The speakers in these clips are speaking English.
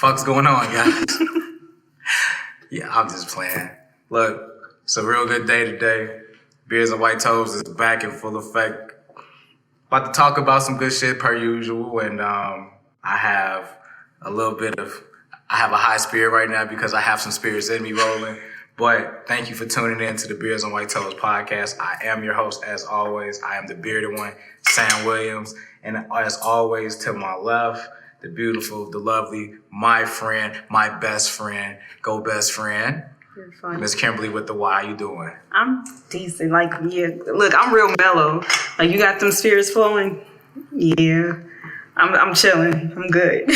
fuck's going on, guys? Yeah, I'm just playing. Look, it's a real good day today. Beers and White Toes is back in full effect. About to talk about some good shit per usual, and I have a high spirit right now because I have some spirits in me rolling. But thank you for tuning in to the Beers and White Toes podcast. I am your host, as always. I am the bearded one, Sam Williams. And as always, to my left, the beautiful, the lovely, my friend, my best friend, go best friend, Miss Kimberly with the Y. How you doing? I'm decent. Like, yeah, look, I'm real mellow. Like, you got them spirits flowing? Yeah. I'm chilling. I'm good.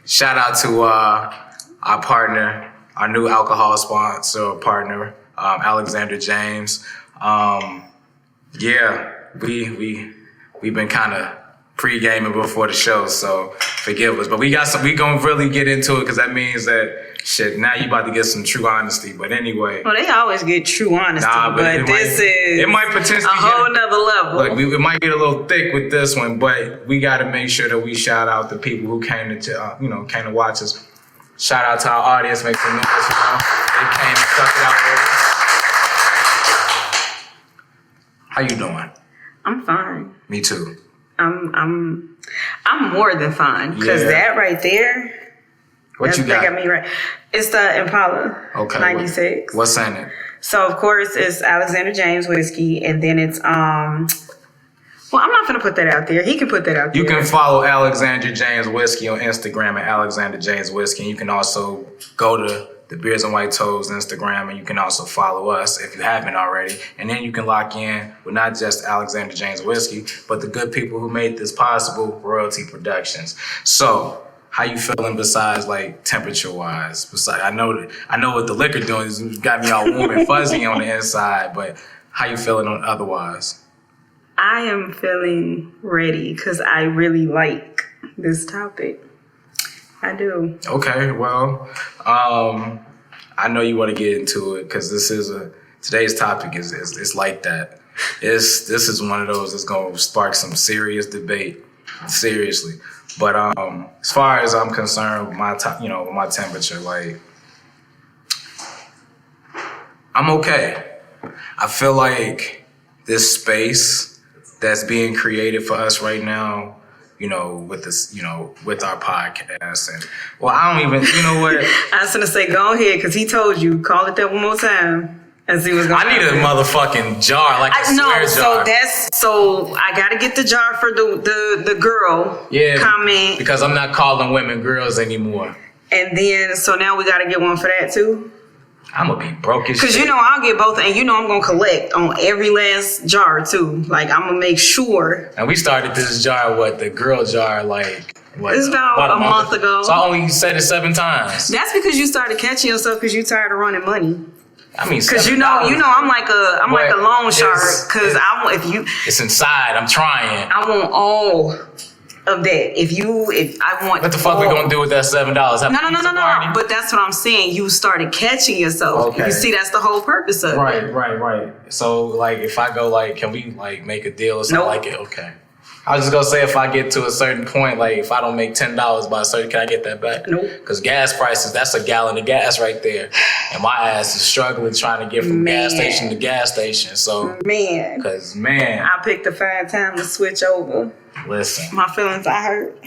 Shout out to our partner, our new alcohol sponsor partner, Alexander James. Yeah, we've been kind of pre-gaming before the show, so forgive us. But we gonna really get into it because that means that shit. Now you about to get some true honesty. But anyway, well, they always get true honesty, but it might potentially a whole nother level. Look, it might get a little thick with this one, but we got to make sure that we shout out the people who came to came to watch us. Shout out to our audience, make some noise. They came and stuck it out with us. How you doing? I'm fine. Me too. I'm more than fine because that right there. What you got? That got me right. It's the Impala. Okay. 96. What's in it? So of course it's Alexander James whiskey, and then it's Well, I'm not gonna put that out there. He can put that out there. You can follow Alexander James Whiskey on Instagram at Alexander James Whiskey. And you can also go to the Beers and White Toes Instagram, and you can also follow us if you haven't already. And then you can lock in with not just Alexander James Whiskey, but the good people who made this possible, Royalty Productions. So, how you feeling besides like temperature wise? Besides, I know what the liquor doing is got me all warm and fuzzy on the inside, but how you feeling on otherwise? I am feeling ready because I really like this topic. I do. Okay, well, I know you want to get into it because today's topic is like that. This is one of those that's gonna spark some serious debate, seriously. But as far as I'm concerned, with my temperature, like I'm okay. I feel like this space that's being created for us right now, with this, with our podcast. And, well, I don't even, you know what? I was going to say, go ahead, because he told you, call it that one more time. As he was going I need a motherfucking jar, like a swear jar. So I got to get the jar for the girl comment. Because I'm not calling women girls anymore. And then, so now we got to get one for that too? I'm going to be broke as shit. Because I'll get both, and I'm going to collect on every last jar too. Like, I'm going to make sure. And we started this jar, the girl jar, it's about a month ago. So I only said it 7 times. That's because you started catching yourself because you tired of running money. I mean, because I'm like a loan shark. Because it's inside. I'm trying. I want all of that. If I want, what the fuck we gonna do with that $7? No. But that's what I'm saying. You started catching yourself. Okay. You see, that's the whole purpose of it. Right. So if I go can we make a deal or something like it? Okay. I was just gonna say if I get to a certain point, if I don't make $10 by a certain, can I get that back? Nope. Because gas prices, that's a gallon of gas right there, and my ass is struggling trying to get from gas station to gas station. So I picked a fine time to switch over. Listen, my feelings are hurt.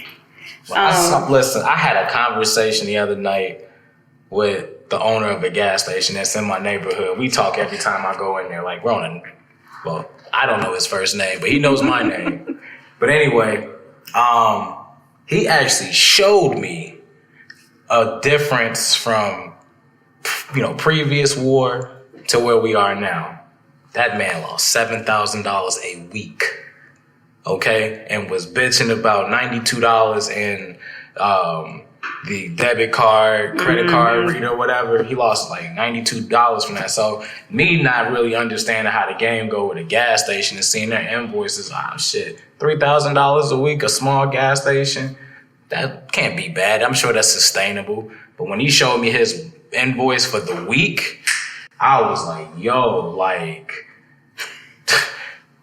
Listen, I had a conversation the other night with the owner of a gas station that's in my neighborhood. We talk every time I go in there. We're on I don't know his first name, but he knows my name. But anyway, he actually showed me a difference from, previous war to where we are now. That man lost $7,000 a week, okay, and was bitching about $92 in the debit card, credit card reader, whatever. He lost $92 from that. So me not really understanding how the game go with a gas station and seeing their invoices, $3,000 a week, a small gas station, that can't be bad. I'm sure that's sustainable. But when he showed me his invoice for the week, I was like, yo,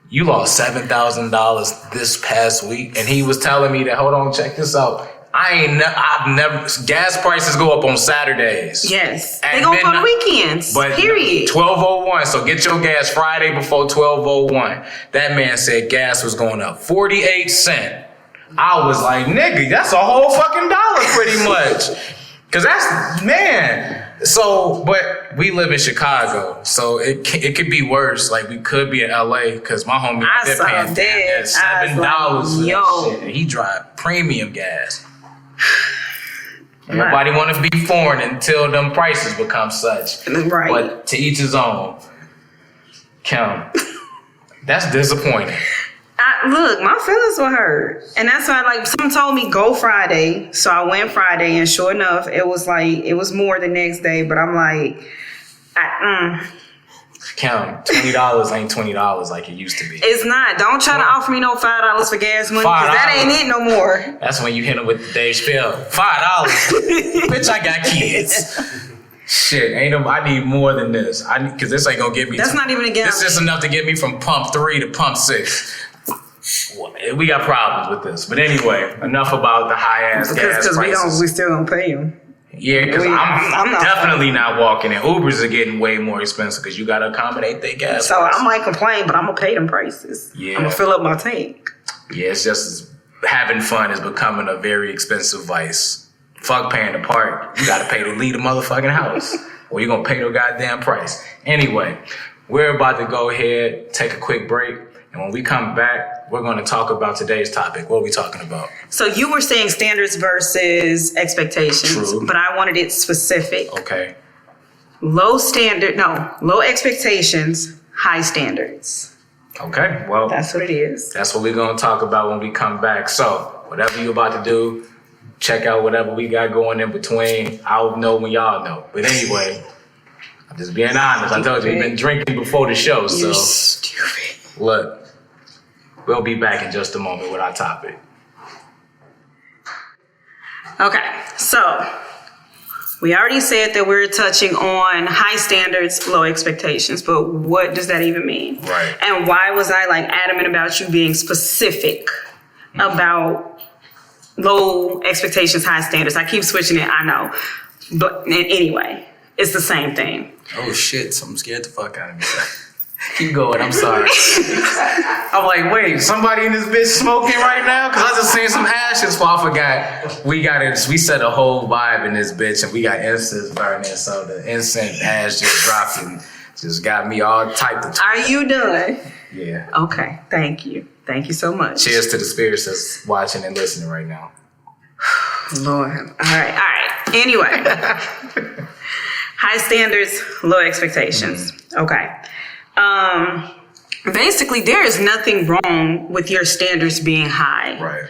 you lost $7,000 this past week. And he was telling me that, hold on, check this out. I've never. Gas prices go up on Saturdays. Yes, they go up on the weekends. But period. 12:01. So get your gas Friday before 12:01. That man said gas was going up 48 cents. I was like, nigga, that's a whole fucking dollar, pretty much. Cause that's man. So, but we live in Chicago, so it could be worse. Like we could be in LA, cause my homie they're paying $7 for that shit, and he drive premium gas. Nobody want to be foreign until them prices become such. Right. But to each his own. Kym, that's disappointing. Look, my feelings were hurt. And that's why, like, someone told me go Friday. So I went Friday, and sure enough, it was more the next day. But I'm like, Kym, $20 ain't $20 like it used to be. It's not. Don't try to offer me no $5 for gas money, because that ain't it no more. That's when you hit him with the Dave Chappelle. $5. Bitch, I got kids. Shit, I need more than this. Because this ain't gonna get me. That's not even a gallon. This is just enough to get me from pump 3 to pump 6. We got problems with this. But anyway, enough about the high ass gas prices. Because we still don't pay them. Yeah, because I'm definitely not walking in. Ubers are getting way more expensive because you got to accommodate their gas So prices. I might complain, but I'm going to pay them prices. Yeah. I'm going to fill up my tank. Yeah, it's just having fun is becoming a very expensive vice. Fuck paying the park. You got to pay to leave the motherfucking house. Or you're going to pay the goddamn price. Anyway, we're about to go ahead, take a quick break. And when we come back, we're going to talk about today's topic. What are we talking about? So you were saying standards versus expectations. True. But I wanted it specific. Okay. Low expectations, high standards. Okay, well. That's what it is. That's what we're going to talk about when we come back. So whatever you're about to do, check out whatever we got going in between. I'll know when y'all know. But anyway, I'm just being honest. I told you, we've been drinking before the show. You're so stupid. Look, we'll be back in just a moment with our topic. Okay, so we already said that we're touching on high standards, low expectations, but what does that even mean? Right. And why was I like adamant about you being specific about low expectations, high standards? I keep switching it, I know. But anyway, it's the same thing. Oh shit, something scared the fuck out of me. Keep going, I'm sorry. I'm like, wait, somebody in this bitch smoking right now? Because I just seen some ashes, so I forgot. We set a whole vibe in this bitch, and we got incense burning, so the incense ash just dropped and just got me all typed of. Are you done? Yeah. Okay, thank you. Thank you so much. Cheers to the spirits that's watching and listening right now. Lord. All right. Anyway. High standards, low expectations. Mm-hmm. Okay. Basically, there is nothing wrong with your standards being high. Right.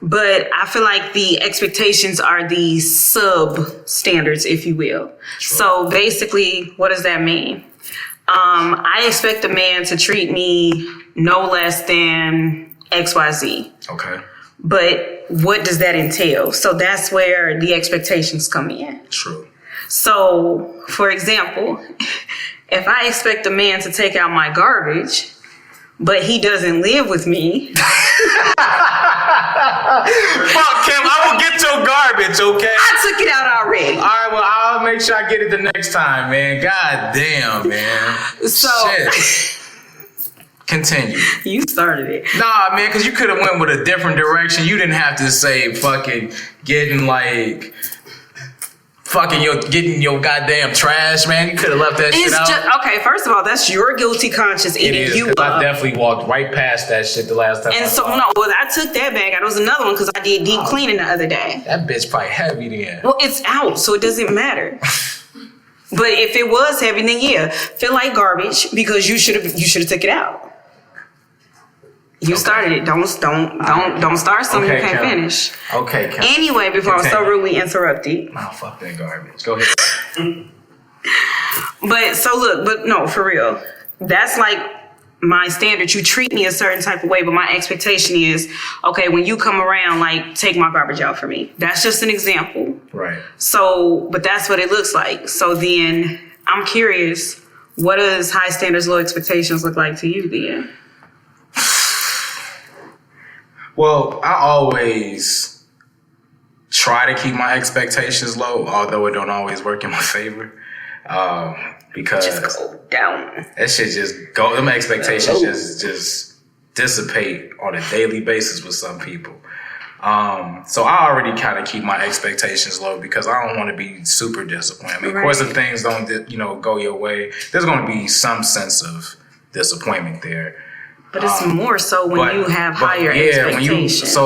But I feel like the expectations are the sub standards, if you will. Sure. So basically, what does that mean? I expect a man to treat me no less than XYZ. Okay. But what does that entail? So that's where the expectations come in. True. So, for example, if I expect a man to take out my garbage, but he doesn't live with me. Fuck Kym, I will get your garbage, okay? I took it out already. All right, well, I'll make sure I get it the next time, man. God damn, man. So, shit. Continue. You started it. Nah, man, because you could have went with a different direction. You didn't have to say fucking getting like... getting your goddamn trash, man. You could have left that shit out. Okay, first of all, that's your guilty conscience eating you up. I definitely walked right past that shit the last time. And I took that bag out. It was another one because I did deep cleaning the other day. That bitch probably heavy then. Well, it's out, so it doesn't matter. But if it was heavy, then yeah, feel like garbage because you should have took it out. You started it. Don't start something you can't finish. Okay. Anyway, before I'm so rudely interrupted. Oh, fuck that garbage. Go ahead. But no, for real. That's like my standard. You treat me a certain type of way, but my expectation is, okay, when you come around, like, take my garbage out for me. That's just an example. Right. So, but that's what it looks like. So then I'm curious, what does high standards, low expectations look like to you then? Well, I always try to keep my expectations low, although it don't always work in my favor. Because just go down. That shit just go. Them expectations just dissipate on a daily basis with some people. So I already kind of keep my expectations low because I don't want to be super disappointed. I mean, of course, if things don't, go your way, there's going to be some sense of disappointment there. But it's more so when you have higher expectations.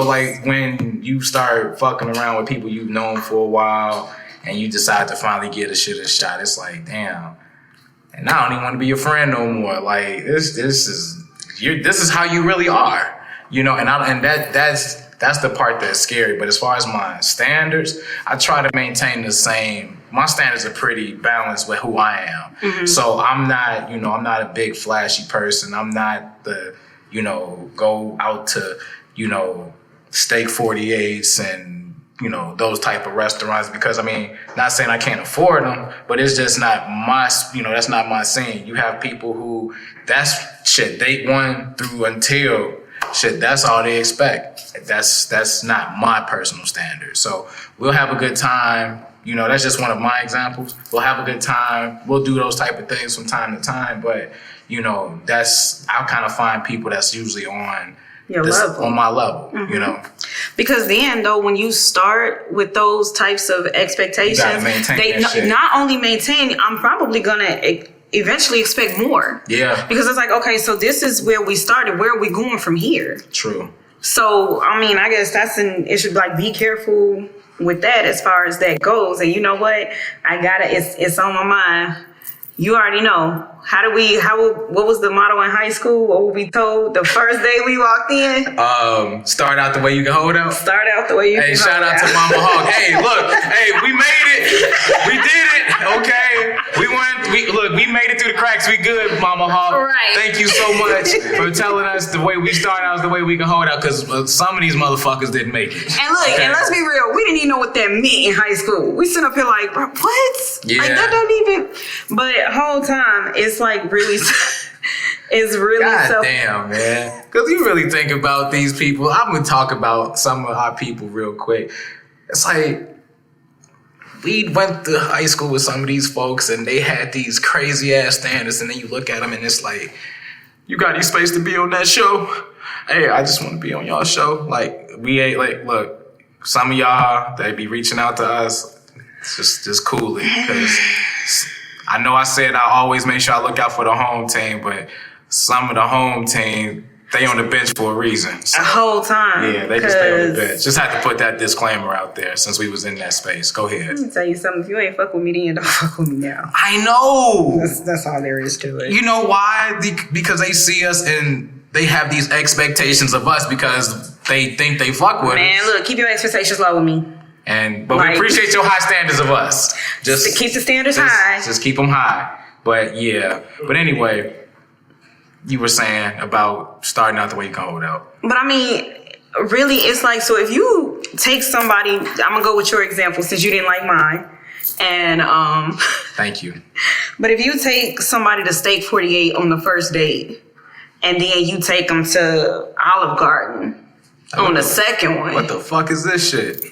When you start fucking around with people you've known for a while and you decide to finally give a shit a shot, it's like, damn. And I don't even want to be your friend no more. Like this is how you really are, and that's the part that's scary. But as far as my standards, I try to maintain the same. My standards are pretty balanced with who I am. Mm-hmm. So I'm not, I'm not a big flashy person. I'm not the, go out to, steak 48s and, those type of restaurants because, not saying I can't afford them, but it's just not my, that's not my scene. You have people who that's shit, date one through until shit, that's all they expect. That's not my personal standard. So we'll have a good time. That's just one of my examples. We'll have a good time. We'll do those type of things from time to time. But, I'll kind of find people that's usually on my level, mm-hmm. Because then, though, when you start with those types of expectations, they not only maintain, I'm probably going to eventually expect more. Yeah. Because it's like, okay, so this is where we started. Where are we going from here? True. So, I guess that's it should be careful with that as far as that goes. And you know what? It's on my mind. You already know. What was the motto in high school? What were we told the first day we walked in? Start out the way you can hold out. Start out the way you can hold out. Hey, shout out to Mama Hawk. Hey, look. Hey, we made it. We did it. Okay. We made it through the cracks. We good, Mama Hawk. Right. Thank you so much for telling us the way we start out is the way we can hold out because some of these motherfuckers didn't make it. And look, and let's be real. We didn't even know what that meant in high school. We sit up here like, bro, what? Yeah. Like, that don't even... But whole time, it's like really... It's really God damn, man. Because you really think about these people. I'm going to talk about some of our people real quick. It's like... We went to high school with some of these folks and they had these crazy ass standards and then you look at them and it's like, you got any space to be on that show? Hey, I just want to be on y'all show. Like, we ain't look, some of y'all, they be reaching out to us. It's just coolly because I know I said I always make sure I look out for the home team, but some of the home team, they on the bench for a reason. So, a whole time. Yeah, they just stay on the bench. Just have to put that disclaimer out there since we was in that space. Go ahead. Let me tell you something. If you ain't fuck with me then, don't fuck with me now. I know. That's all there is to it. You know why? Because they see us and they have these expectations of us because they think they fuck with us. Man, look, keep your expectations low with me. But we appreciate your high standards of us. Just to keep the standards high. Just keep them high. But yeah. But anyway... You were saying about starting out the way you can hold out. But really, it's like, so if you take somebody, I'm going to go with your example since you didn't like mine. And, thank you. But if you take somebody to Steak 48 on the first date, and then you take them to Olive Garden on the second one. What the fuck is this shit?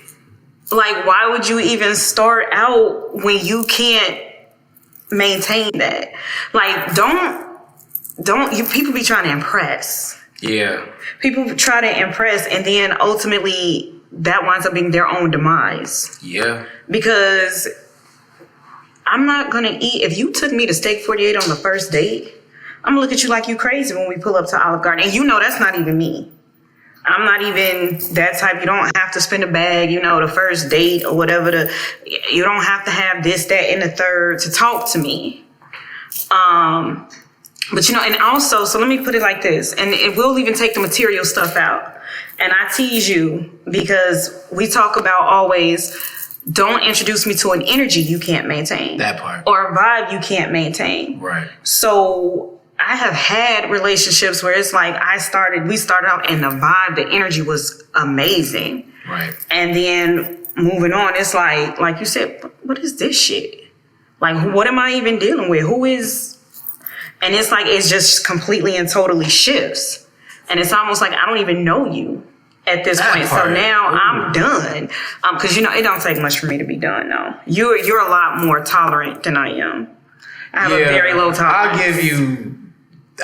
Like, why would you even start out when you can't maintain that? Like, people be trying to impress. Yeah. People try to impress and then ultimately that winds up being their own demise. Yeah. Because I'm not going to eat. If you took me to Steak 48 on the first date, I'm going to look at you like you crazy when we pull up to Olive Garden. And that's not even me. I'm not even that type. You don't have to spend a bag, the first date or whatever. You don't have to have this, that, and the third to talk to me. But and also, so let me put it like this, and it will even take the material stuff out. And I tease you because we talk about always, don't introduce me to an energy you can't maintain. That part. Or a vibe you can't maintain. Right. So I have had relationships where it's like we started out and the vibe, the energy was amazing. Right. And then moving on, it's like you said, what is this shit? Like, what am I even dealing with? Who is... And it's like, it's just completely and totally shifts. And it's almost like, I don't even know you. at this point. So now I'm done. Because it don't take much for me to be done. No, you're a lot more tolerant than I am. I have a very low tolerance. I'll give you.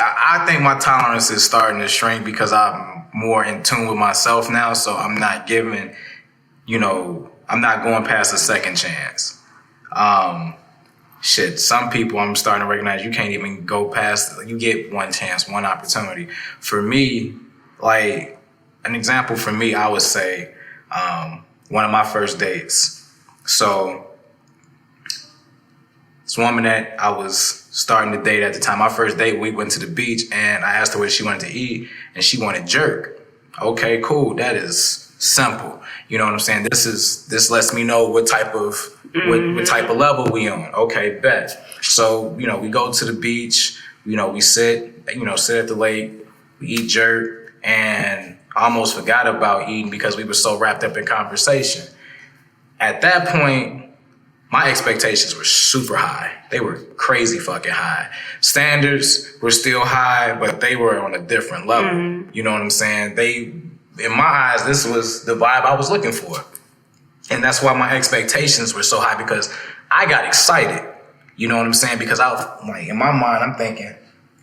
I think my tolerance is starting to shrink because I'm more in tune with myself now. So I'm not giving. I'm not going past a second chance. Some people I'm starting to recognize you can't even go past. You get one chance, one opportunity. For me, like an example for me, I would say one of my first dates. So this woman that I was starting to date at the time, my first date, we went to the beach and I asked her what she wanted to eat and she wanted jerk. Okay, cool. That is simple. You know what I'm saying? This lets me know what type of what type of level we on. Okay, bet. So, we go to the beach, we sit at the lake, we eat jerk, and I almost forgot about eating because we were so wrapped up in conversation. At that point, my expectations were super high. They were crazy fucking high. Standards were still high, but they were on a different level. You know what I'm saying? In my eyes, this was the vibe I was looking for. And that's why my expectations were so high because I got excited. You know what I'm saying? Because in my mind, I'm thinking,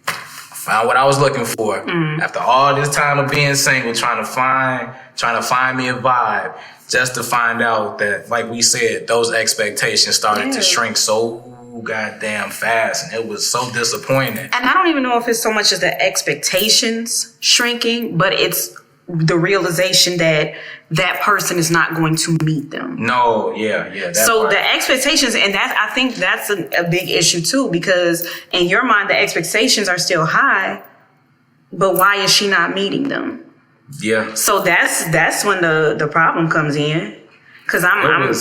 I found what I was looking for. After all this time of being single, trying to find me a vibe, just to find out that, like we said, those expectations started to shrink so goddamn fast, and it was so disappointing. And I don't even know if it's so much as the expectations shrinking, but it's the realization that person is not going to meet them. No, yeah. So part. The expectations, and I think that's a big issue too, because in your mind, the expectations are still high, but why is she not meeting them? Yeah. So that's when the problem comes in, because I'm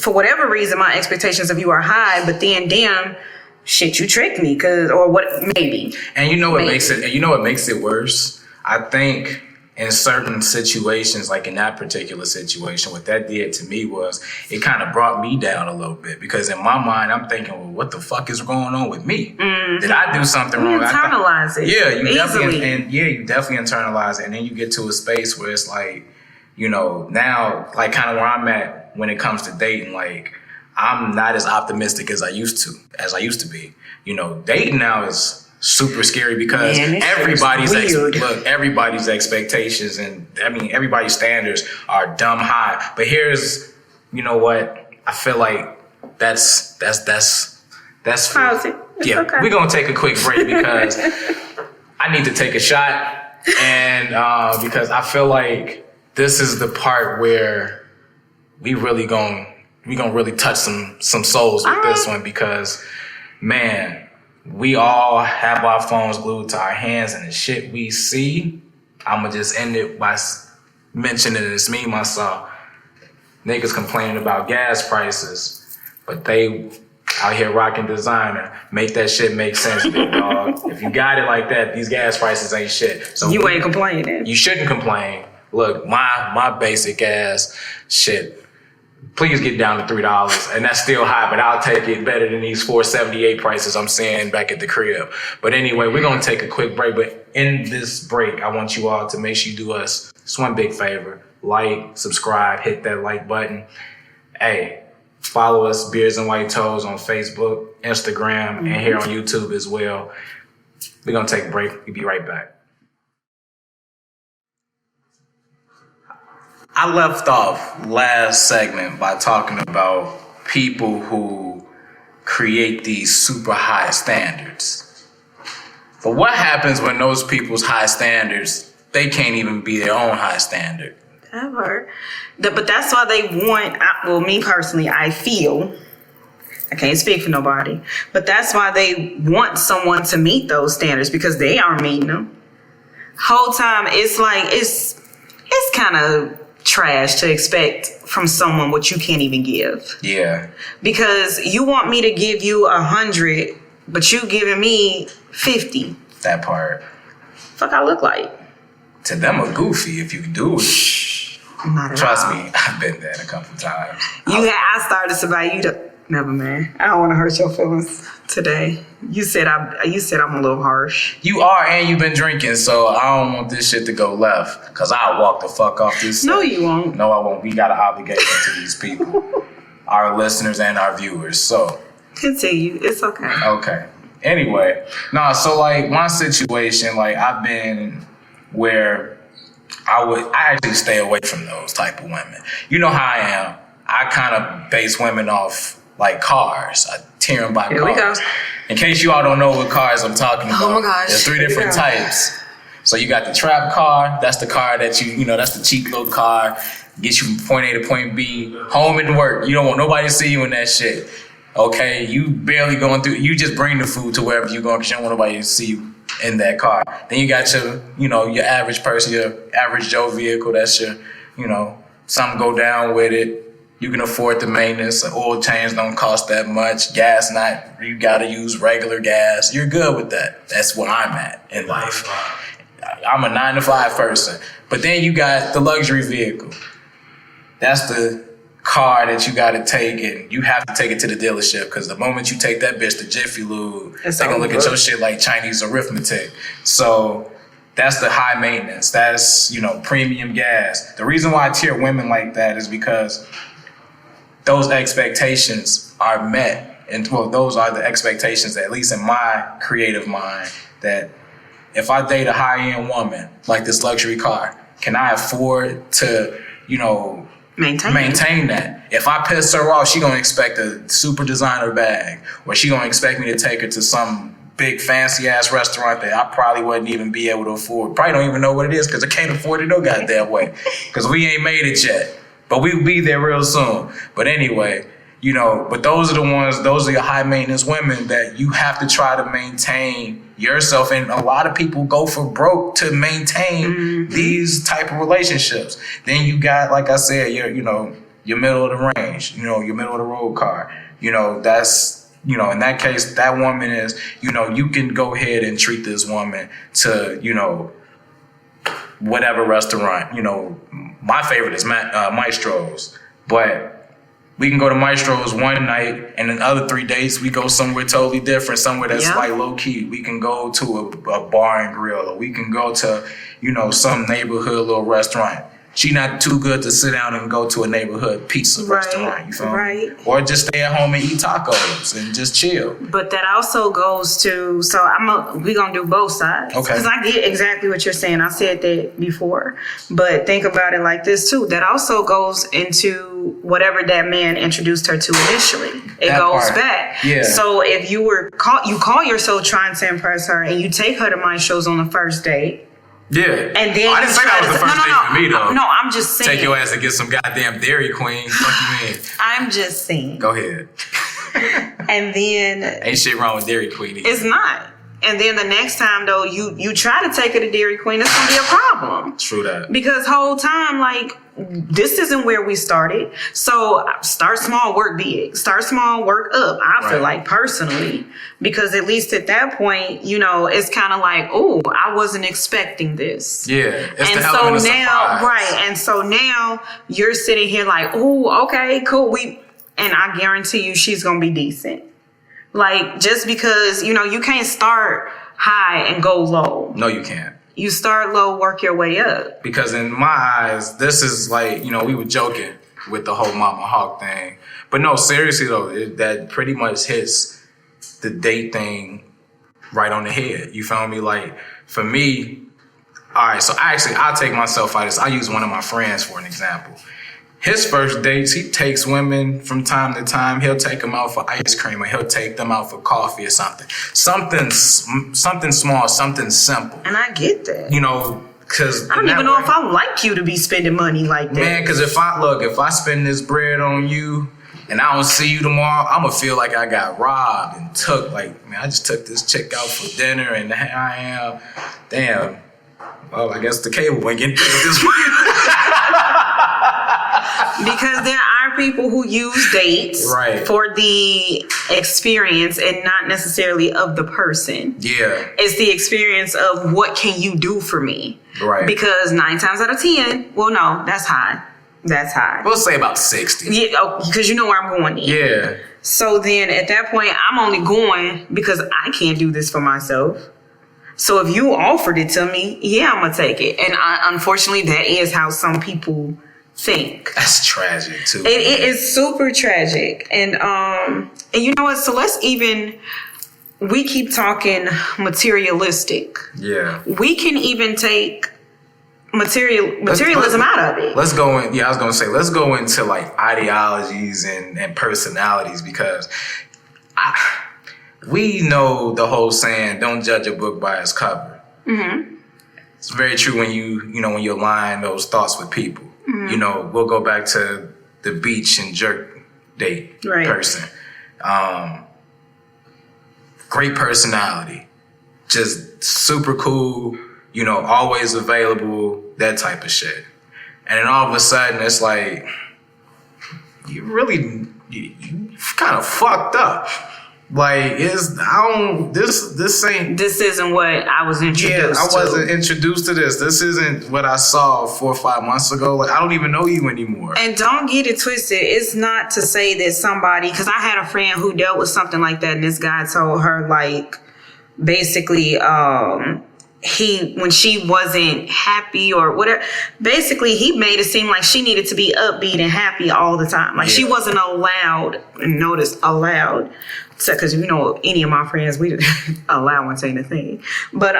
for whatever reason my expectations of you are high, but then damn shit, you tricked me, or what maybe. And what makes it worse? I think. In certain situations, like in that particular situation, what that did to me was it kind of brought me down a little bit because in my mind, I'm thinking, well, what the fuck is going on with me? Did I do something wrong? You internalize it. Yeah, you definitely internalize it. And then you get to a space where it's like, now, like kind of where I'm at when it comes to dating, like I'm not as optimistic as I used to be. Dating now is super scary because everybody's expectations and everybody's standards are dumb high. But here's, what I feel like that's pause it. Okay. We're gonna take a quick break because I need to take a shot, and because I feel like this is the part where we gonna really touch some souls with this one because man. We all have our phones glued to our hands and the shit we see. I'm going to just end it by mentioning this meme I saw. Niggas complaining about gas prices, but they out here rocking designer. Make that shit make sense, big dog. If you got it like that, these gas prices ain't shit. So you ain't complaining. You shouldn't complain. Look, my basic ass shit. Please get down to $3, and that's still high, but I'll take it better than these $4.78 prices I'm seeing back at the crib. But anyway, we're gonna take a quick break. But in this break, I want you all to make sure you do us just one big favor: like, subscribe, hit that like button. Hey, follow us, Beards and White Toes, on Facebook, Instagram, and here on YouTube as well. We're gonna take a break. We'll be right back. I left off last segment by talking about people who create these super high standards. But what happens when those people's high standards, they can't even be their own high standard? Ever. But that's why they want, me personally, I feel, I can't speak for nobody, but that's why they want someone to meet those standards because they aren't meeting them. Whole time, it's like, it's kind of trash to expect from someone what you can't even give. Yeah. Because you want me to give you 100, but you giving me 50. That part. Fuck I look like. To them a goofy if you do it. Not at Trust all. me, I've been there a couple times. I started to buy you Never mind. I don't want to hurt your feelings today. You said I'm a little harsh. You are, and you've been drinking, so I don't want this shit to go left. Cause I'll walk the fuck off this. No, you won't. No, I won't. We got an obligation to these people, our listeners and our viewers. So continue. It's okay. Okay. Anyway, so like my situation, like I've been where I actually stay away from those type of women. You know how I am. I kind of base women off like cars. I tear them by Here cars. we go. In case you all don't know what cars I'm talking about. Oh my gosh. There's 3 different types. So you got the trap car. That's the car that you know, that's the cheap little car. Gets you from point A to point B, home and work. You don't want nobody to see you in that shit. Okay? You barely going through, you just bring the food to wherever you're going because you don't want nobody to see you in that car. Then you got your, your average person, your average Joe vehicle. That's your, something go down with it. You can afford the maintenance. Oil change don't cost that much. Gas you gotta use regular gas. You're good with that. That's where I'm at in life. I'm a 9-to-5 person. But then you got the luxury vehicle. That's the car that you gotta take, and you have to take it to the dealership because the moment you take that bitch to Jiffy Lube, they're gonna look at your shit like Chinese arithmetic. So that's the high maintenance. That's, premium gas. The reason why I tier women like that is because those expectations are met. And those are the expectations that, at least in my creative mind, that if I date a high-end woman like this luxury car, can I afford to, maintain that? If I piss her off, she gonna expect a super designer bag, or she gonna expect me to take her to some big fancy ass restaurant that I probably wouldn't even be able to afford. Probably don't even know what it is because I can't afford it no goddamn way because we ain't made it yet. But we'll be there real soon. But anyway, but those are your high maintenance women that you have to try to maintain yourself. And a lot of people go for broke to maintain these type of relationships. Then you got, like I said, your middle of the range, your middle of the road car. That's, in that case, that woman is, you can go ahead and treat this woman to, whatever restaurant. My favorite is Maestro's, but we can go to Maestro's one night, and then other 3 days we go somewhere totally different, somewhere that's like low key. We can go to a bar and grill, or we can go to, some neighborhood little restaurant. She not too good to sit down and go to a neighborhood pizza restaurant, you feel me? Or just stay at home and eat tacos and just chill. But that also goes to, we gonna do both sides. Okay. Because I get exactly what you're saying. I said that before. But think about it like this too. That also goes into whatever that man introduced her to initially. It goes back. Yeah. So if you call yourself trying to impress her and you take her to my shows on the first date. Yeah. And then I didn't say that was the first date for me, though. No, I'm just saying. Take your ass to get some goddamn Dairy Queen. Fuck you mean? I'm just saying. Go ahead. And then... Ain't shit wrong with Dairy Queen either. It's not. And then the next time, though, you try to take her to Dairy Queen, it's going to be a problem. True that. Because whole time, this isn't where we started. So start small, work big. Start small, work up. I feel like personally, because at least at that point, it's kind of like, oh, I wasn't expecting this. Yeah. It's and so now, right. And so now you're sitting here like, oh, okay, cool. And I guarantee you she's going to be decent. Just because, you can't start high and go low. No, you can't. You start low, work your way up. Because in my eyes, this is we were joking with the whole Mama Hawk thing. But no, seriously though, that pretty much hits the date thing right on the head. You feel me? For me, all right, so I'll take myself out of this. I use one of my friends for an example. His first dates, he takes women from time to time. He'll take them out for ice cream, or he'll take them out for coffee or something. Something small, something simple. And I get that. Because I don't even know if I like you to be spending money like that. Man, because if I spend this bread on you and I don't see you tomorrow, I'm going to feel like I got robbed and took. I just took this chick out for dinner and here I am. Damn. Well, I guess the cable went getting paid this week. Because there are people who use dates for the experience and not necessarily of the person. Yeah. It's the experience of what can you do for me? Right. Because 9 times out of 10, well, no, that's high. That's high. We'll say about 60. Yeah, because you know where I'm going in. Yeah. So then at that point, I'm only going because I can't do this for myself. So if you offered it to me, yeah, I'm going to take it. And unfortunately, that is how some people think. That's tragic, too. It is super tragic. And you know what? So we keep talking materialistic. Yeah. We can even take materialism out of it. Let's go in. Yeah, I was going to say, let's go into like ideologies and personalities, because we know the whole saying, don't judge a book by its cover. Mm-hmm. It's very true when when you align those thoughts with people. Mm-hmm. We'll go back to the beach and jerk date person. Great personality, just super cool, always available, that type of shit. And then all of a sudden it's like, you kind of fucked up. Like, this isn't what I was introduced to. Yeah, I wasn't introduced to this. This isn't what I saw 4 or 5 months ago. Like, I don't even know you anymore. And don't get it twisted. It's not to say that somebody, because I had a friend who dealt with something like that, and this guy told her, like, basically, when she wasn't happy or whatever, basically he made it seem like she needed to be upbeat and happy all the time. Like, she wasn't allowed, and notice allowed, because any of my friends, we allowance ain't a thing, but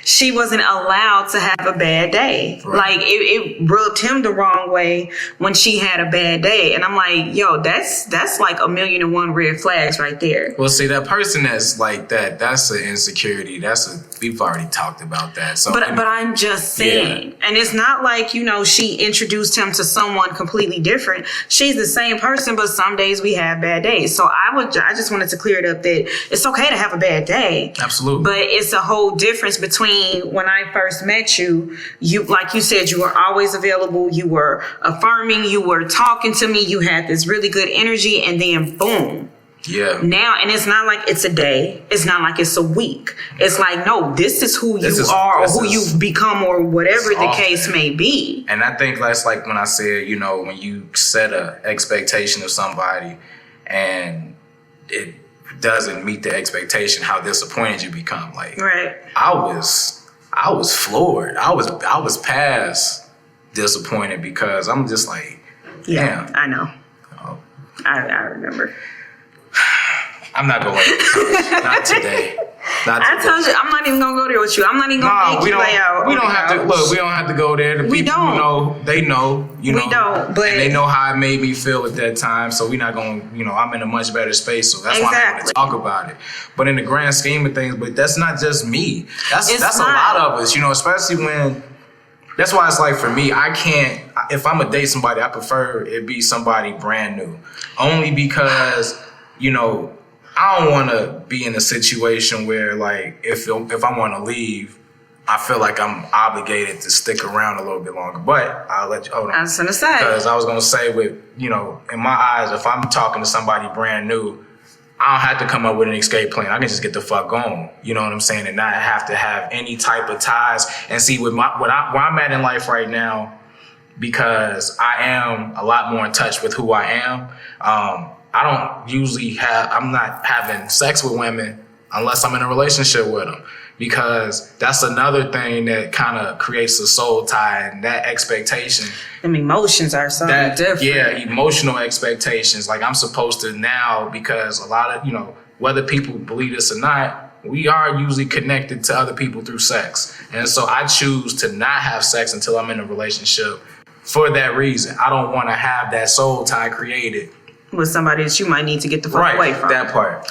she wasn't allowed to have a bad day. Right. Like, it rubbed him the wrong way when she had a bad day. And I'm like, yo, that's like 1,000,001 red flags right there. Well, see, that person that's like that, that's an insecurity. We've already talked about that. So, but I'm just saying. Yeah. And it's not like, she introduced him to someone completely different. She's the same person, but some days we have bad days. So I just wanted to clear it up that it's okay to have a bad day. Absolutely. But it's a whole difference between when I first met you, like you said, you were always available, you were affirming, you were talking to me, you had this really good energy, and then boom. Yeah. Now, and it's not like it's a day, it's not like it's a week. It's like, no, this is who you are, or who you've become, or whatever the case may be. And I think that's like when I said, when you set an expectation of somebody and it doesn't meet the expectation, how disappointed you become. Like, right. I was floored. I was past disappointed, because I'm just like, yeah, damn. I know. Oh. I remember. I'm not going to. Not today. I told you, I'm not even gonna go there with you. I'm not even gonna make you lay out. We don't have to look. We don't have to go there. The people who know, they know. We don't. But and they know how it made me feel at that time. So we're not gonna. I'm in a much better space. So that's why I'm going to talk about it. But in the grand scheme of things, but that's not just me. That's a lot of us. Especially when. That's why it's like, for me, I can't. If I'm gonna date somebody, I prefer it be somebody brand new. Only because I don't want to be in a situation where, like, if I want to leave, I feel like I'm obligated to stick around a little bit longer. But I'll let you hold on. I was going to say. Because I was going to say, with, in my eyes, if I'm talking to somebody brand new, I don't have to come up with an escape plan. I can just get the fuck on. You know what I'm saying? And not have to have any type of ties. And see, with where I'm at in life right now, because I am a lot more in touch with who I am, I don't usually I'm not having sex with women unless I'm in a relationship with them, because that's another thing that kind of creates a soul tie, and that expectation. Them emotions are something different. Yeah, emotional expectations. Like, I'm supposed to now, because a lot of, whether people believe this or not, we are usually connected to other people through sex. And so I choose to not have sex until I'm in a relationship for that reason. I don't want to have that soul tie created with somebody that you might need to get the fuck away from. That part.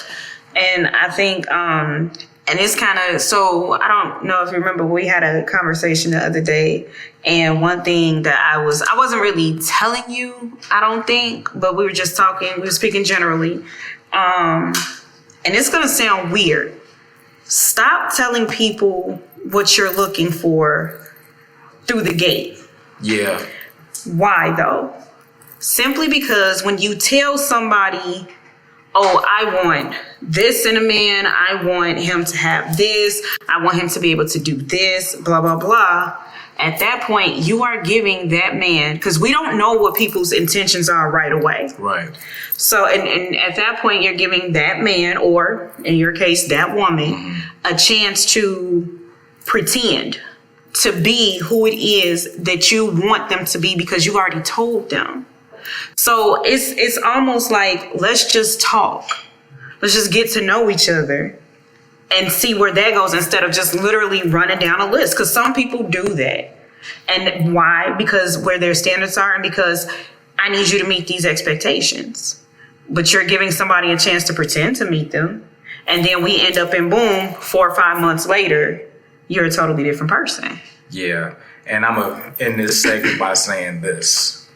And I think, and it's kind of, so I don't know if you remember, we had a conversation the other day, and one thing that I wasn't really telling you, I don't think, but we were just talking, we were speaking generally. And it's going to sound weird. Stop telling people what you're looking for through the gate. Yeah. Why though? Simply because when you tell somebody oh, I want this in a man. I want him to have this. I want him to be able to do this, blah, blah, blah. At that point, you are giving that man, because we don't know what people's intentions are right away. Right. So, and at that point, you're giving that man, or in your case, that woman, a chance to pretend to be who it is that you want them to be because you already told them. So it's almost like, let's just talk. Let's just get to know each other and see where that goes instead of just literally running down a list. Because some people do that. And why? Because where their standards are, and because I need you to meet these expectations. But you're giving somebody a chance to pretend to meet them. And then we end up in boom, 4 or 5 months later, you're a totally different person. Yeah. And I'm going to end this segment by saying this.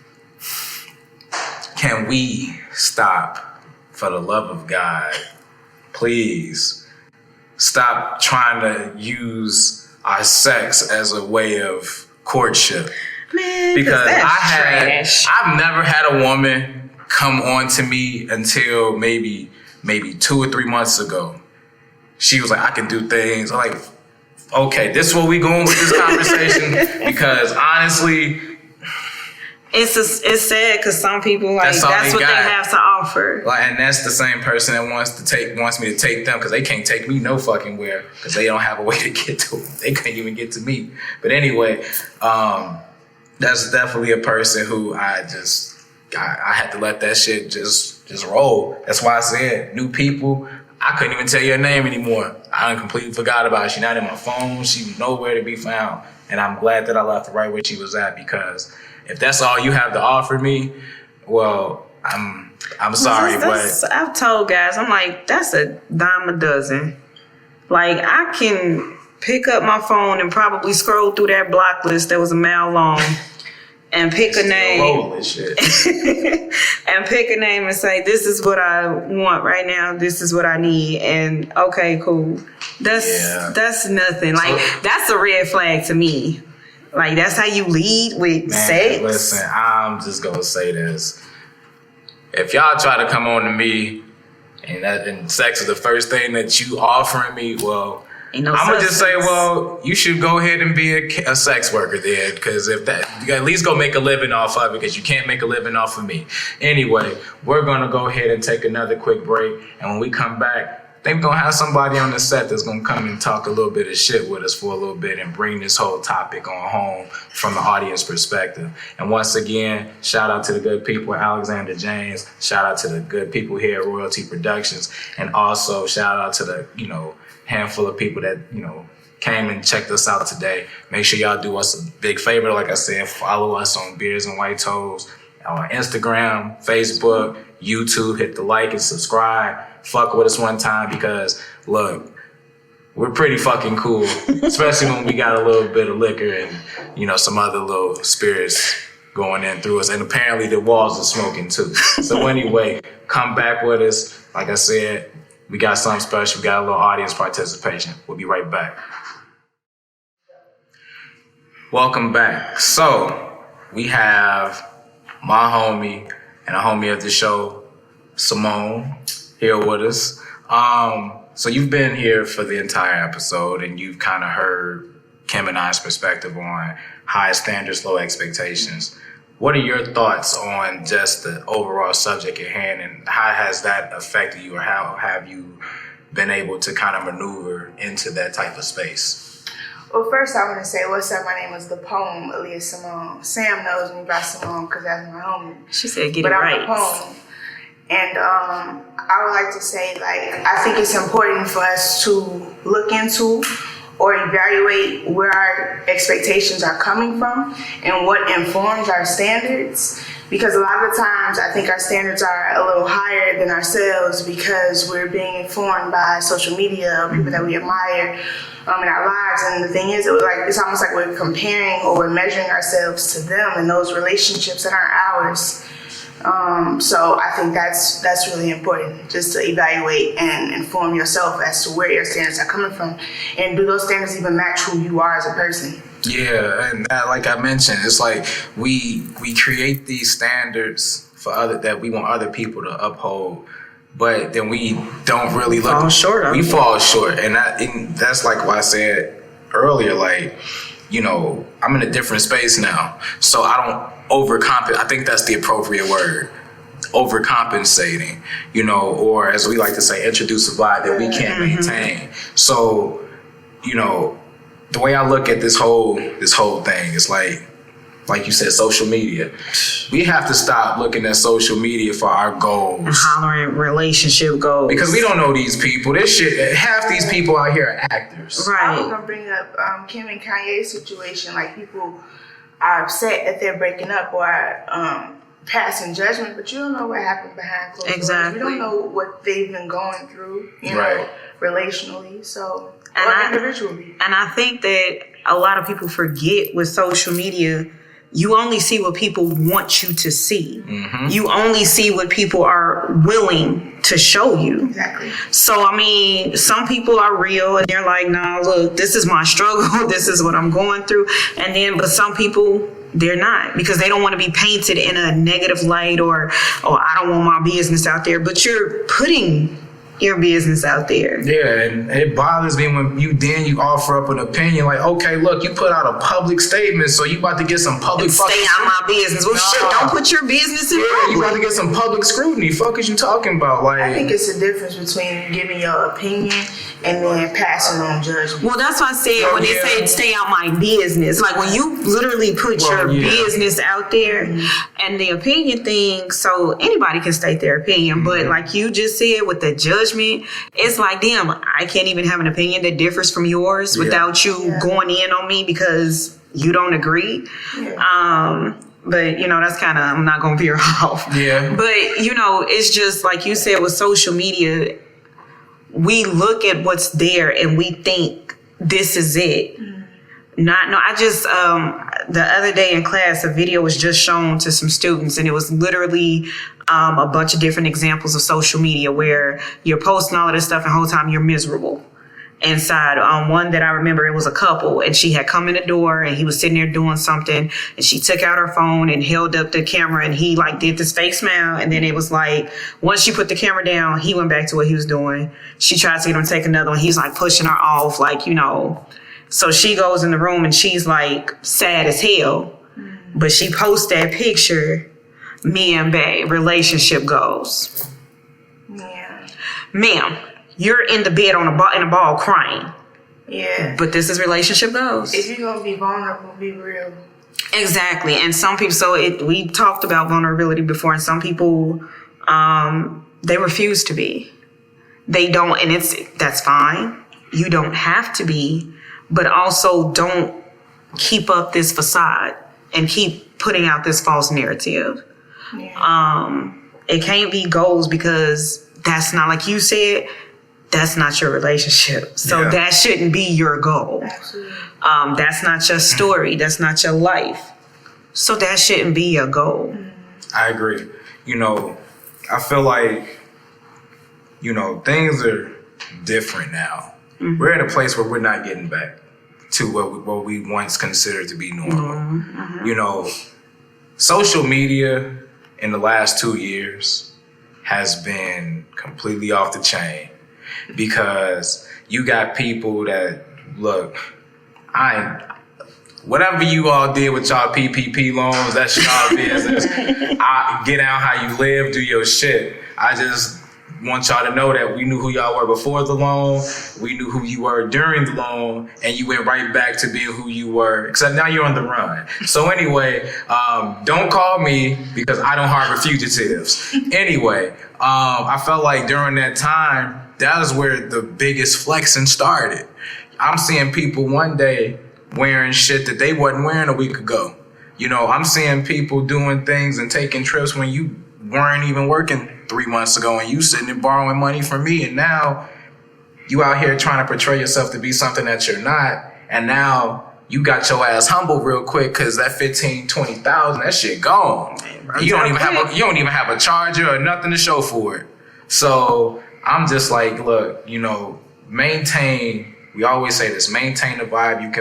Can we stop, for the love of God, please stop trying to use our sex as a way of courtship? Man, because that's I've never had a woman come on to me until maybe 2 or 3 months ago. She was like, I can do things. I'm like, okay, this is where we going with this conversation. Because honestly, it's sad because some people that's what they have to offer. Like, and that's the same person that wants me to take them, because they can't take me no fucking where, because they don't have a way to get to them. They couldn't even get to me. But anyway, that's definitely a person who I had to let that shit just roll. That's why I said new people. I couldn't even tell you her name anymore. I done completely forgot about her. She's not in my phone. She's nowhere to be found. And I'm glad that I left her right where she was at, because if that's all you have to offer me, well, I'm sorry, but I've told guys, I'm like, that's a dime a dozen. Like, I can pick up my phone and probably scroll through that block list that was a mile long and pick a name. Holy shit. And pick a name and say, this is what I want right now. This is what I need. And okay, cool. That's nothing. Like, that's a red flag to me. Like, that's how you lead with sex? Listen, I'm just going to say this. If y'all try to come on to me and sex is the first thing that you offering me, well, I'm going to just say, well, you should go ahead and be a sex worker then, because if that, you at least go make a living off of it, because you can't make a living off of me. Anyway, we're going to go ahead and take another quick break, and when we come back, they're going to have somebody on the set that's going to come and talk a little bit of shit with us for a little bit and bring this whole topic on home from the audience perspective. And once again, shout out to the good people at Alexander James. Shout out to the good people here at Royalty Productions. And also shout out to the, handful of people that, came and checked us out today. Make sure y'all do us a big favor. Like I said, follow us on Beers and White Toes on Instagram, Facebook, YouTube. Hit the like and subscribe. Fuck with us one time, because look, we're pretty fucking cool, especially when we got a little bit of liquor and some other little spirits going in through us, and apparently the walls are smoking too. So anyway, come back with us. Like I said, we got something special. We got a little audience participation. We'll be right back. Welcome back. So we have my homie and a homie of the show, Simone, here with us. So you've been here for the entire episode, and you've kind of heard Kym and I's perspective on high standards, low expectations. What are your thoughts on just the overall subject at hand, and how has that affected you, or how have you been able to kind of maneuver into that type of space? Well, first I want to say, what's up? My name is The Poem, alias Simone. Sam knows me by Simone because that's my homie. She said, get but it I'm right. The Poem. And I would like to say, I think it's important for us to look into or evaluate where our expectations are coming from and what informs our standards. Because a lot of the times, I think our standards are a little higher than ourselves because we're being informed by social media, people that we admire in our lives. And the thing is, it's almost like we're comparing or we're measuring ourselves to them and those relationships that aren't ours. So I think that's really important, just to evaluate and inform yourself as to where your standards are coming from, and do those standards even match who you are as a person. Yeah, and like I mentioned, it's like we create these standards that we want other people to uphold, but then we don't really look. We fall short, and that's like what I said earlier. Like, you know, I'm in a different space now, so I don't overcompensate. I think that's the appropriate word. Overcompensating, you know, or as we like to say, introduce a vibe that we can't maintain. So, you know, the way I look at this whole thing is like you said, social media. We have to stop looking at social media for our goals. And hollering relationship goals. Because we don't know these people. This shit, half these people out here are actors. Right. I was gonna bring up Kim and Kanye's situation. Like, people are upset that they're breaking up or passing judgment, but you don't know what happened behind closed doors. You don't know what they've been going through, you know, relationally, or individually. And I think that a lot of people forget with social media, you only see what people want you to see. Mm-hmm. You only see what people are willing to show you. Exactly. So, I mean, some people are real and they're like, nah, look, this is my struggle. This is what I'm going through. But some people, they're not, because they don't want to be painted in a negative light or I don't want my business out there. But you're putting your business out there. Yeah, and it bothers me when you offer up an opinion like, okay, look, you put out a public statement, so you about to get some public stay out my business. Well, shit, don't put your business in public. You about to get some public scrutiny. Fuck is you talking about? Like, I think it's the difference between giving your opinion and then passing on judgment. Well, that's why I said when they say stay out my business, like when you literally put your business out there and the opinion thing, so anybody can state their opinion, but like you just said with the judgment, it's like, damn, I can't even have an opinion that differs from yours without you going in on me because you don't agree. But, you know, that's kind of, I'm not going to veer off. Yeah. But, you know, it's just like you said with social media, we look at what's there and we think this is it. I just, the other day in class, a video was just shown to some students and it was literally a bunch of different examples of social media where you're posting all of this stuff and the whole time you're miserable inside. One that I remember, it was a couple and she had come in the door and he was sitting there doing something and she took out her phone and held up the camera and he like did this fake smile, and then it was like once she put the camera down, he went back to what he was doing. She tried to get him to take another one. He's like pushing her off, like, you know. So she goes in the room and she's like sad as hell, but she posts that picture, me and bae, relationship goals. Yeah. Ma'am, you're in the bed in a ball crying. Yeah. But this is relationship goals. If you're going to be vulnerable, be real. Exactly. And some people, we talked about vulnerability before, and some people, they refuse to be. They don't, and that's fine. You don't have to be, but also don't keep up this facade and keep putting out this false narrative. Yeah. It can't be goals because that's not, like you said, that's not your relationship. So that shouldn't be your goal. Absolutely. That's not your story. That's not your life. So that shouldn't be your goal. I agree. You know, I feel like, you know, things are different now. Mm-hmm. We're at a place where we're not getting back to what we once considered to be normal. Mm-hmm. You know, social media in the last 2 years has been completely off the chain because you got people that, look, whatever you all did with y'all PPP loans, that's y'all business. Get out how you live, do your shit. I just want y'all to know that we knew who y'all were before the loan, we knew who you were during the loan, and you went right back to being who you were, except now you're on the run. So anyway, don't call me because I don't harbor fugitives. Anyway, I felt like during that time, that was where the biggest flexing started. I'm seeing people one day wearing shit that they wasn't wearing a week ago. You know, I'm seeing people doing things and taking trips when you weren't even working 3 months ago and you sitting there borrowing money from me, and now you out here trying to portray yourself to be something that you're not, and now you got your ass humbled real quick because that 15, 20,000, that shit gone. You don't even have a charger or nothing to show for it. So I'm just like, look, you know, maintain. We always say this: maintain the vibe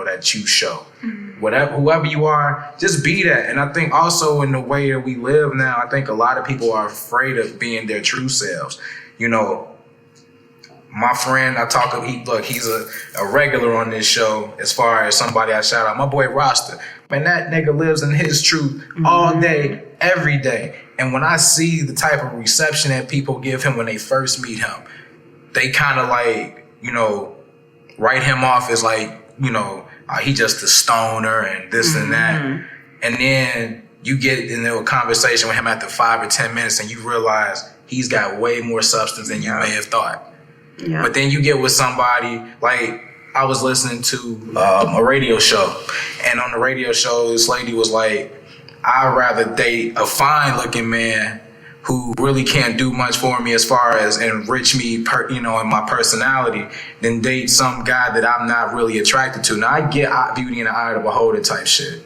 that you show. Mm-hmm. whoever you are, just be that. And I think also in the way that we live now, I think a lot of people are afraid of being their true selves. You know, my friend, he's a regular on this show as far as somebody I shout out. My boy Rasta. Man, that nigga lives in his truth all day, every day. And when I see the type of reception that people give him when they first meet him, they kind of like, you know, write him off as like, you know, he just a stoner and this and that. And then you get into a conversation with him after 5 or 10 minutes and you realize he's got way more substance than you may have thought. Yeah. But then you get with somebody, like I was listening to a radio show, and on the radio show, this lady was like, I'd rather date a fine looking man who really can't do much for me as far as enrich me, in my personality, than date some guy that I'm not really attracted to. Now, I get beauty in the eye of the beholder type shit.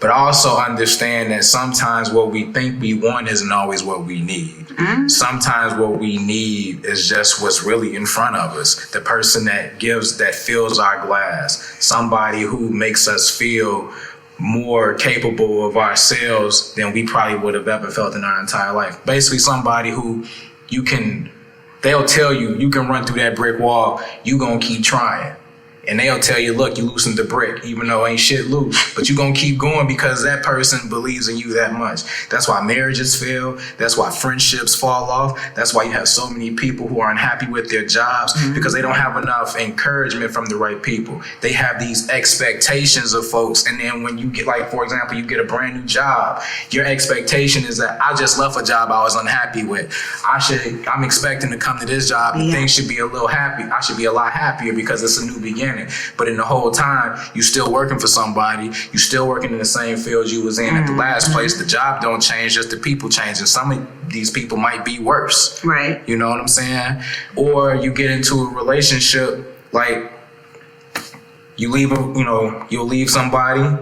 But I also understand that sometimes what we think we want isn't always what we need. Sometimes what we need is just what's really in front of us. The person that fills our glass. Somebody who makes us feel more capable of ourselves than we probably would have ever felt in our entire life. Basically somebody who they'll tell you can run through that brick wall, you gonna keep trying. And they'll tell you, look, you loosened the brick, even though ain't shit loose. But you're going to keep going because that person believes in you that much. That's why marriages fail. That's why friendships fall off. That's why you have so many people who are unhappy with their jobs because they don't have enough encouragement from the right people. They have these expectations of folks. And then when you get, like, for example, you get a brand new job, your expectation is that I just left a job I was unhappy with. I'm expecting to come to this job and things should be a little happy. I should be a lot happier because it's a new beginning. But in the whole time, you still working for somebody. You still working in the same field you was in at the last place. The job don't change, just the people change. And some of these people might be worse. Right. You know what I'm saying? Or you get into a relationship, like you'll leave somebody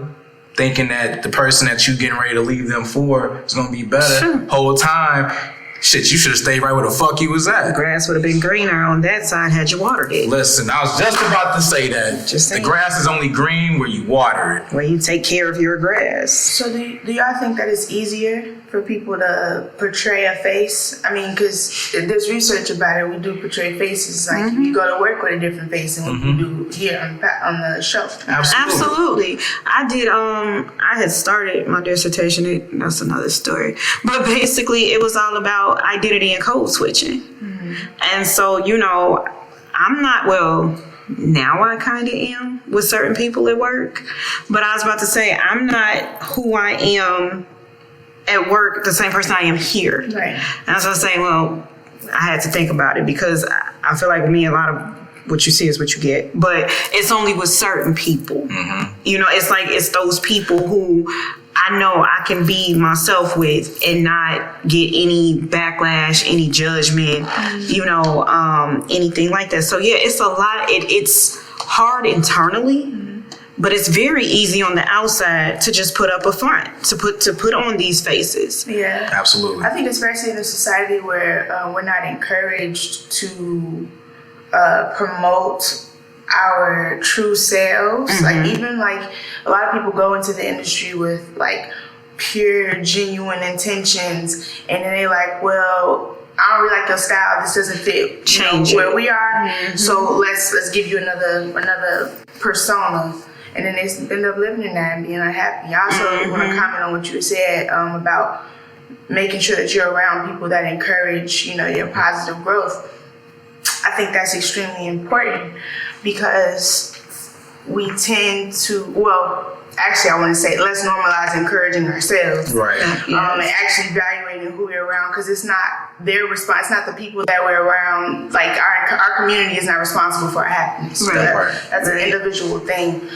thinking that the person that you getting ready to leave them for is going to be better. Sure. Whole time, shit, you should have stayed right where the fuck you was at. The grass would have been greener on that side had you watered it. Listen, I was just about to say that. The grass is only green where you water it. Where you take care of your grass. So do y'all think that it's easier for people to portray a face? I mean, because there's research about it. We do portray faces. Like you go to work with a different face than what you do here on the show. Absolutely. I did. I had started my dissertation. That's another story. But basically, it was all about identity and code switching. And so, I'm not, now I kind of am with certain people at work. But I was about to say, I'm not who I am at work, the same person I am here. Right. And so I was saying, I had to think about it because I feel like with me, a lot of what you see is what you get. But it's only with certain people. It's like it's those people who I know I can be myself with and not get any backlash, any judgment, anything like that. So yeah, it's a lot. It's hard internally, but it's very easy on the outside to just put up a front, to put on these faces. Yeah, absolutely. I think especially in a society where we're not encouraged to promote our true selves. Like even like a lot of people go into the industry with like pure, genuine intentions, and then they like, well, I don't really like your style. This doesn't fit where we are. So let's give you another persona, and then they end up living in that and being unhappy. I also want to comment on what you said about making sure that you're around people that encourage, your positive growth. I think that's extremely important because we tend to, I want to say, let's normalize encouraging ourselves. Right. And actually evaluating who we're around, because it's not their response, it's not the people that we're around. Like our community is not responsible for our happiness. Right. So that's an individual thing.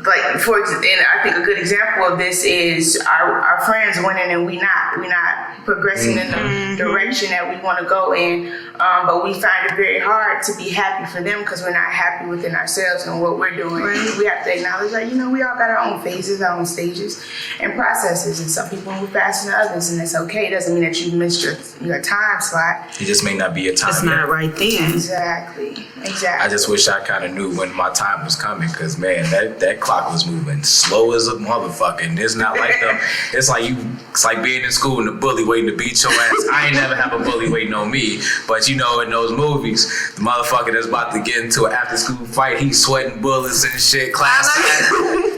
like and I think a good example of this is our friends winning and we not progressing in the direction that we want to go in, but we find it very hard to be happy for them because we're not happy within ourselves and what we're doing. Right. We have to acknowledge that we all got our own phases, our own stages and processes, and some people move faster than others, and it's okay. It doesn't mean that you missed your time slot. It just may not be your time. It's not right then. Exactly. I just wish I kind of knew when my time was coming, because man, that clock was moving slow as a motherfucker. And it's not like them. It's like being in school and the bully waiting to beat your ass. I ain't never have a bully waiting on me, but in those movies, the motherfucker that's about to get into an after school fight, he's sweating bullets and shit. Class.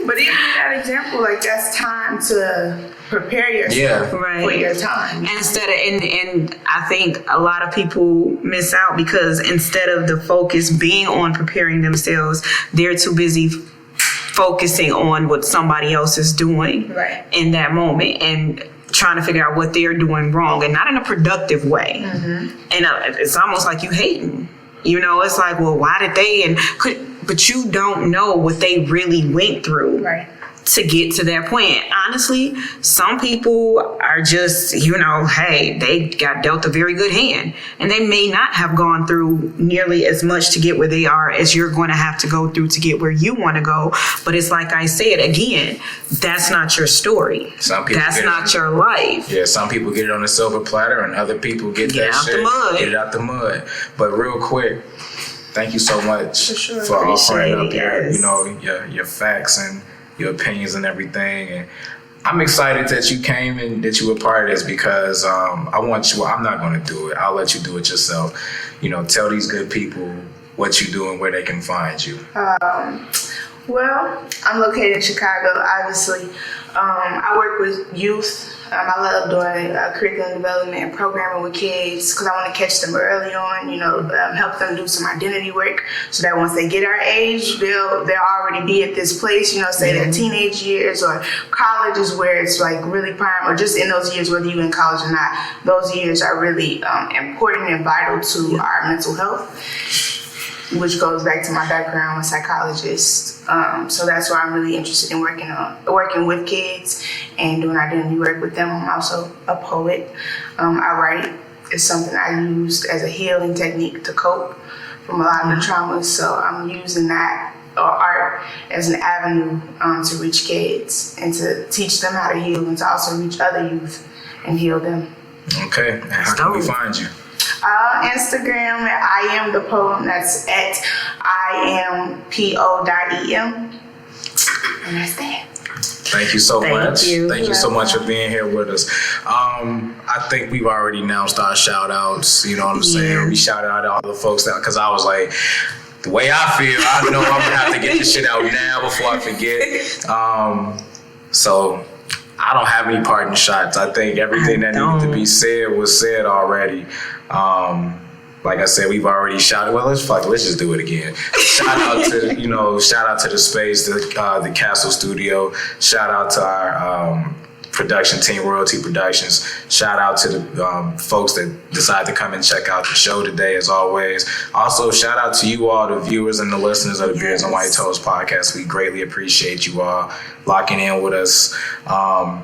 But even that example, like that's time to prepare yourself for your time. And I think a lot of people miss out because instead of the focus being on preparing themselves, they're too busy focusing on what somebody else is doing in that moment and trying to figure out what they're doing wrong, and not in a productive way. Mm-hmm. And it's almost like you hating. It's like, well, why did they? But you don't know what they really went through to get to that point. Honestly, some people are just, hey, they got dealt a very good hand, and they may not have gone through nearly as much to get where they are as you're going to have to go through to get where you want to go. But it's like I said, again, that's not your story. That's not your life. Yeah, some people get it on a silver platter, and other people get that shit. Get it out the mud. But real quick, thank you so much for offering up your facts and your opinions and everything. And I'm excited that you came and that you were part of this, because I want you. I'm not going to do it. I'll let you do it yourself. Tell these good people what you do and where they can find you. Well, I'm located in Chicago, obviously. I work with youth. I love doing curriculum development and programming with kids because I want to catch them early on, help them do some identity work so that once they get our age, they'll already be at this place, say their teenage years or college is where it's like really prime, or just in those years, whether you're in college or not, those years are really important and vital to our mental health, which goes back to my background as a psychologist. So that's why I'm really interested in working with kids and doing identity work with them. I'm also a poet. I write. It's something I used as a healing technique to cope from a lot of the traumas. So I'm using that art as an avenue to reach kids and to teach them how to heal, and to also reach other youth and heal them. Okay. How can we find you? Instagram at I am the poem. That's at IamPO.em. And that's that. Thank you so much. Thank you so much for being here with us. I think we've already announced our shout outs. You know what I'm saying? We shouted out all the folks that, because I was like, the way I feel, I know I'm gonna have to get this shit out now before I forget. So I don't have any parting shots. I think everything that needed to be said was said already. Like I said, we've already shouted. Well, let's just do it again. Shout out to the space, the Castle Studio. Shout out to our production team, Royalty Productions. Shout out to the folks that decided to come and check out the show today, as always. Also, shout out to you all, the viewers and the listeners of the Beards and White Toes podcast. We greatly appreciate you all locking in with us.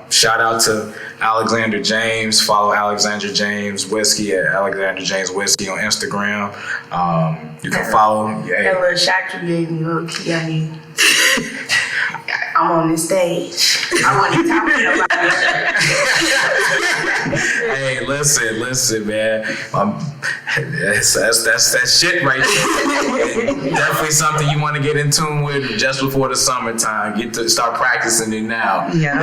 Shout out to Alexander James. Follow Alexander James Whiskey at Alexander James Whiskey on Instagram. You can follow. That little shot you gave me, low key, I mean, I'm on this stage. I wasn't talking about it. Hey, listen, man. That's that shit right there. Definitely something you want to get in tune with just before the summertime. Get to start practicing it now. Yeah.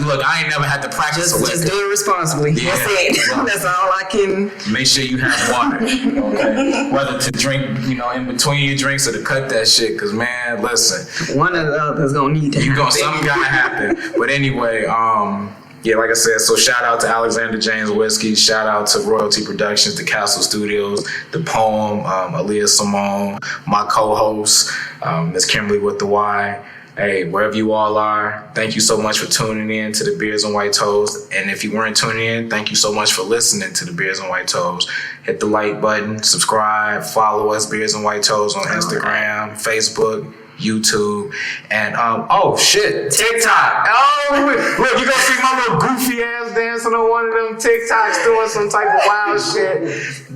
Look, I ain't never had to practice. Just do it responsibly. Yeah. That's it. Well, that's all I can. Make sure you have water. Okay. Whether to drink, in between your drinks, or to cut that shit. Cause man, listen. One of the others gonna need to. Something gotta happen. But anyway, like I said, so shout out to Alexander James Whiskey, shout out to Royalty Productions, the Castle Studios, the Poem, Aaliyah Simone, my co-host, Miss Kimberly with the Y. Hey, wherever you all are, thank you so much for tuning in to the Beards and White Toes. And if you weren't tuning in, thank you so much for listening to the Beards and White Toes. Hit the like button, subscribe, follow us, Beards and White Toes, on Instagram, Facebook, YouTube, and oh shit, TikTok. Oh, look, you gonna see my little goofy ass dancing on one of them TikToks doing some type of wild shit.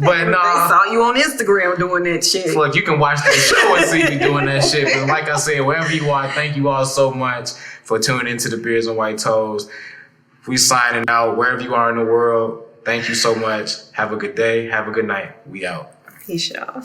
But They saw you on Instagram doing that shit. look, you can watch the show and see me doing that shit. But like I said, wherever you are, thank you all so much for tuning into the Beards and White Toes. We signing out wherever you are in the world. Thank you so much. Have a good day. Have a good night. We out. Peace, y'all.